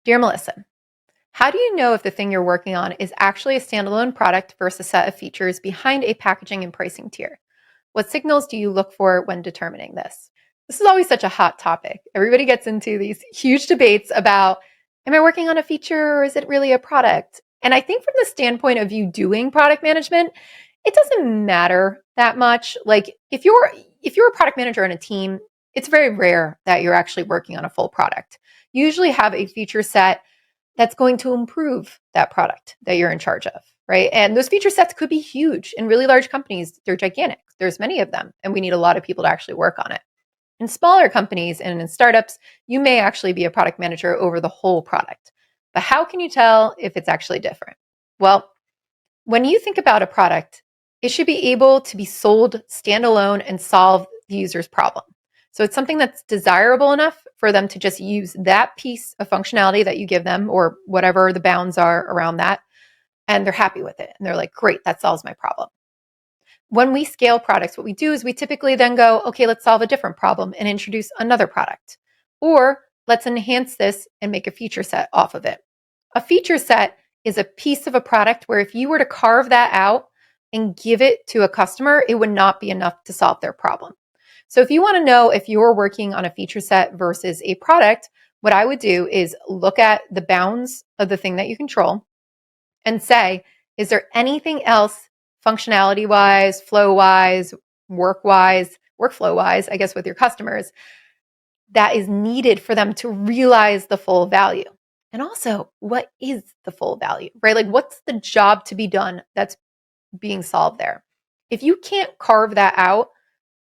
Dear Melissa, how do you know if the thing you're working on is actually a standalone product versus a set of features behind a packaging and pricing tier? What signals do you look for when determining this? This is always such a hot topic. Everybody gets into these huge debates about, am I working on a feature or is it really a product? And I think from the standpoint of you doing product management, it doesn't matter that much. Like if you're a product manager on a team, it's very rare that you're actually working on a full product. You usually have a feature set that's going to improve that product that you're in charge of, right? And those feature sets could be huge. In really large companies, they're gigantic. There's many of them, and we need a lot of people to actually work on it. In smaller companies and in startups, you may actually be a product manager over the whole product. But how can you tell if it's actually different? Well, when you think about a product, it should be able to be sold standalone and solve the user's problem. So it's something that's desirable enough for them to just use that piece of functionality that you give them or whatever the bounds are around that, and they're happy with it. And they're like, great, that solves my problem. When we scale products, what we do is we typically then go, okay, let's solve a different problem and introduce another product. Or let's enhance this and make a feature set off of it. A feature set is a piece of a product where if you were to carve that out and give it to a customer, it would not be enough to solve their problem. So if you want to know if you're working on a feature set versus a product, what I would do is look at the bounds of the thing that you control and say, is there anything else functionality-wise, flow-wise, work-wise, workflow-wise, I guess with your customers, that is needed for them to realize the full value? And also, what is the full value, right? Like what's the job to be done that's being solved there? If you can't carve that out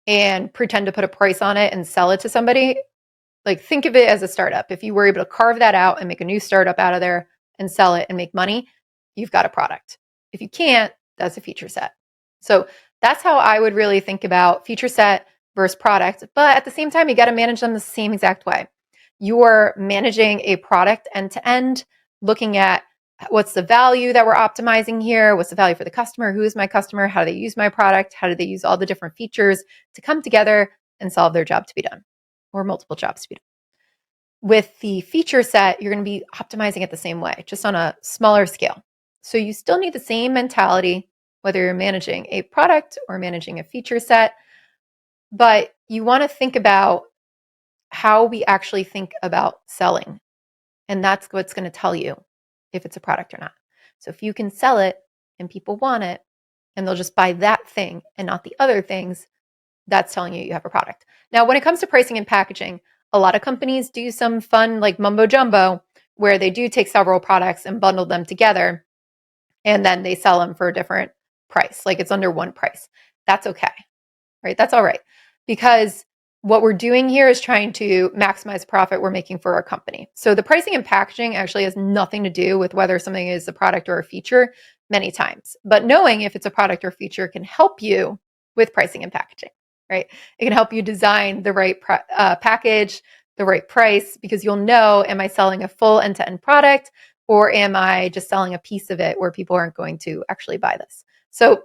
and pretend to put a price on it and sell it to somebody, like think of it as a startup. If you were able to carve that out and make a new startup out of there and sell it and make money, you've got a product. If you can't, that's a feature set. So that's how I would really think about feature set versus product. But at the same time, you got to manage them the same exact way. You're managing a product end to end, looking at what's the value that we're optimizing here? What's the value for the customer? Who is my customer? How do they use my product? How do they use all the different features to come together and solve their job to be done, or multiple jobs to be done? With the feature set, you're going to be optimizing it the same way, just on a smaller scale. So you still need the same mentality, whether you're managing a product or managing a feature set, but you want to think about how we actually think about selling. And that's what's going to tell you if it's a product or not. So if you can sell it and people want it and they'll just buy that thing and not the other things, that's telling you you have a product. Now, when it comes to pricing and packaging, a lot of companies do some fun like mumbo jumbo where they do take several products and bundle them together and then they sell them for a different price. Like it's under one price. That's okay, right? That's all right. Because what we're doing here is trying to maximize profit we're making for our company. So the pricing and packaging actually has nothing to do with whether something is a product or a feature many times. But knowing if it's a product or feature can help you with pricing and packaging, right? It can help you design the right package, the right price, because you'll know, am I selling a full end-to-end product or am I just selling a piece of it where people aren't going to actually buy this? So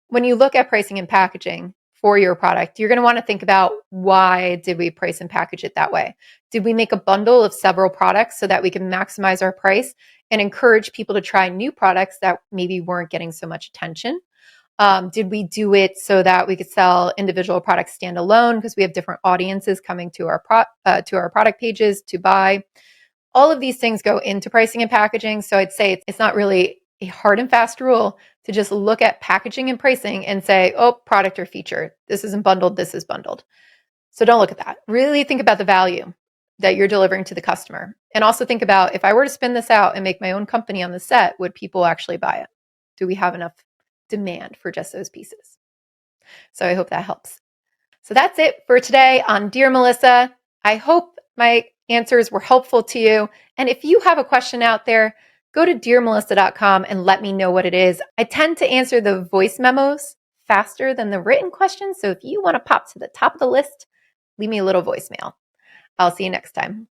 when you look at pricing and packaging for your product, you're going to want to think about, why did we price and package it that way? Did we make a bundle of several products so that we can maximize our price and encourage people to try new products that maybe weren't getting so much attention? Did we do it so that we could sell individual products standalone because we have different audiences coming to our product pages to buy? All of these things go into pricing and packaging. So I'd say it's not really a hard and fast rule to just look at packaging and pricing and say, oh, product or feature, this isn't bundled, this is bundled. So don't look at that. Really think about the value that you're delivering to the customer. And also think about, if I were to spin this out and make my own company on the set, would people actually buy it? Do we have enough demand for just those pieces? So I hope that helps. So that's it for today on Dear Melissa. I hope my answers were helpful to you. And if you have a question out there, go to dearmelissa.com and let me know what it is. I tend to answer the voice memos faster than the written questions. So if you want to pop to the top of the list, leave me a little voicemail. I'll see you next time.